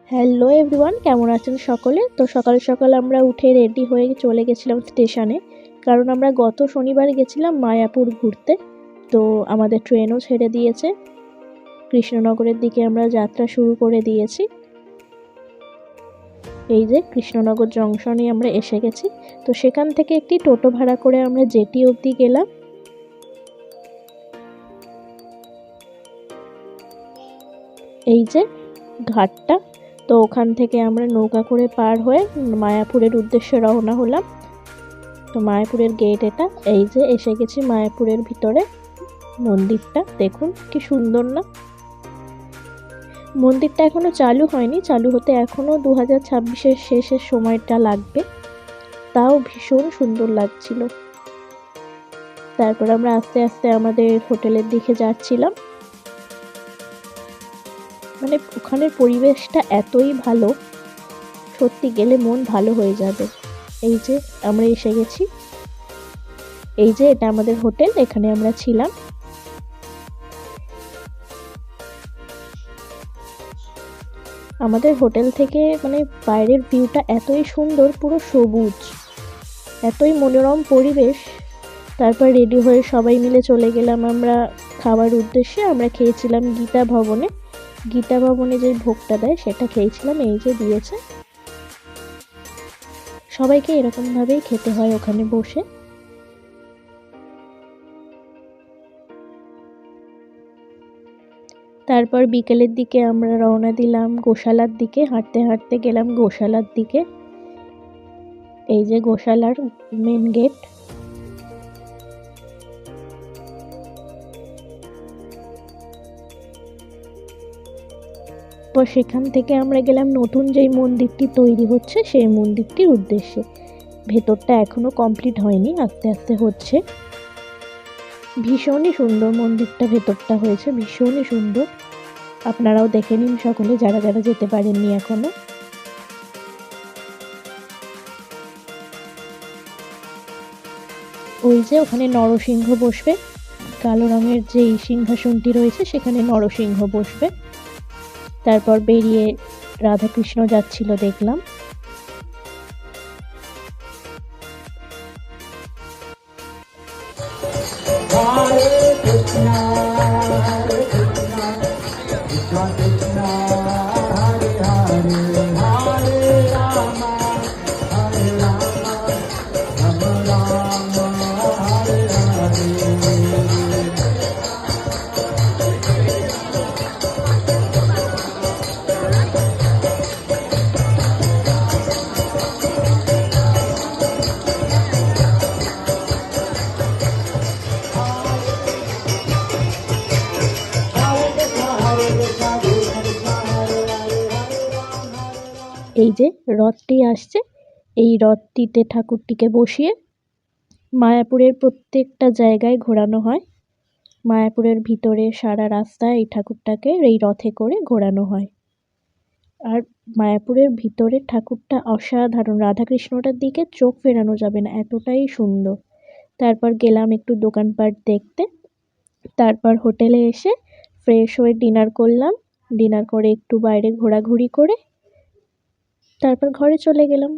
Hello everyone, কেমন আছেন সকলে? তো সকাল সকাল আমরা উঠে রেডি হয়ে চলে গেছিলাম স্টেশনে, কারণ আমরা গত শনিবার গেছিলাম মায়াপুর ঘুরতে। তো আমাদের ট্রেনও ছেড়ে দিয়েছে, কৃষ্ণনগরের দিকে আমরা যাত্রা শুরু করে দিয়েছি। এই যে কৃষ্ণনগর জংশনে আমরা এসে গেছি। তো সেখান থেকে একটি টোটো ভাড়া করে আমরা জেটি অবধি গেলাম। এই যে ঘাটটা, তো ওখান থেকে আমরা নৌকা করে পার হয়ে মায়াপুরের উদ্দেশ্যে রওনা হলাম। তো মায়াপুরের গেট এটা, এই যে এসে গেছি মায়াপুরের ভিতরে। মন্দিরটা দেখুন কি সুন্দর না? মন্দিরটা এখনো চালু হয়নি, চালু হতে এখনো 2026-এর শেষের সময়টা লাগবে, তাও ভীষণ সুন্দর লাগছিল। তারপর আমরা আস্তে আস্তে আমাদের হোটেলের দিকে যাচ্ছিলাম। মানে ওখানের পরিবেশটা এতই ভালো, সত্যি গেলে মন ভালো হয়ে যাবে। এই যে আমরা এসে গেছি, এই যে এটা আমাদের হোটেল, এখানে আমরা ছিলাম। আমাদের হোটেল থেকে মানে বাইরের ভিউটা এতই সুন্দর, পুরো সবুজ, এতই মনোরম পরিবেশ। তারপর রেডি হয়ে সবাই মিলে চলে গেলাম আমরা খাওয়ার উদ্দেশ্যে। আমরা খেয়েছিলাম গীতা ভবনে। গীতা ভবনে যে ভোগটা দেয় সেটা খেয়েছিলাম, এই যে দিয়েছে। সবাইকে এরকমভাবেই খেতে হয় ওখানে বসে। তারপর বিকেলের দিকে আমরা রওনা দিলাম গোশালার দিকে, হাঁটতে হাঁটতে গেলাম গোশালার দিকে। এই যে গোশালার মেন গেট। তো সেখান থেকে আমরা গেলাম নতুন যেই মন্দিরটি তৈরি হচ্ছে সেই মন্দিরটির উদ্দেশ্যে। ভেতরটা এখনো কমপ্লিট হয়নি, আস্তে আস্তে হচ্ছে। ভীষণই সুন্দর মন্দিরটা, ভেতরটা হয়েছে ভীষণই সুন্দর। আপনারাও দেখে নিন সকলে, যারা যারা যেতে পারেননি এখনো। ওই যে ওখানে নরসিংহ বসবে, কালো রঙের যে সিংহাসনটি রয়েছে সেখানে নরসিংহ বসবে। তারপর বেরিয়ে রাধাকৃষ্ণ যাচ্ছিল দেখলাম। এই যে রথটি আসছে, এই রথটিতে ঠাকুরটিকে বসিয়ে মায়াপুরের প্রত্যেকটা জায়গায় ঘোরানো হয়। মায়াপুরের ভিতরে সারা রাস্তায় এই ঠাকুরটাকে এই রথে করে ঘোরানো হয়। আর মায়াপুরের ভিতরের ঠাকুরটা অসাধারণ, রাধাকৃষ্ণটার দিকে চোখ ফেরানো যাবে না, এতটাই সুন্দর। তারপর গেলাম একটু দোকানপাট দেখতে। তারপর হোটেলে এসে ফ্রেশ হয়ে ডিনার করলাম। ডিনার করে একটু বাইরে ঘোরাঘুরি করে তারপর ঘরে চলে গেলাম।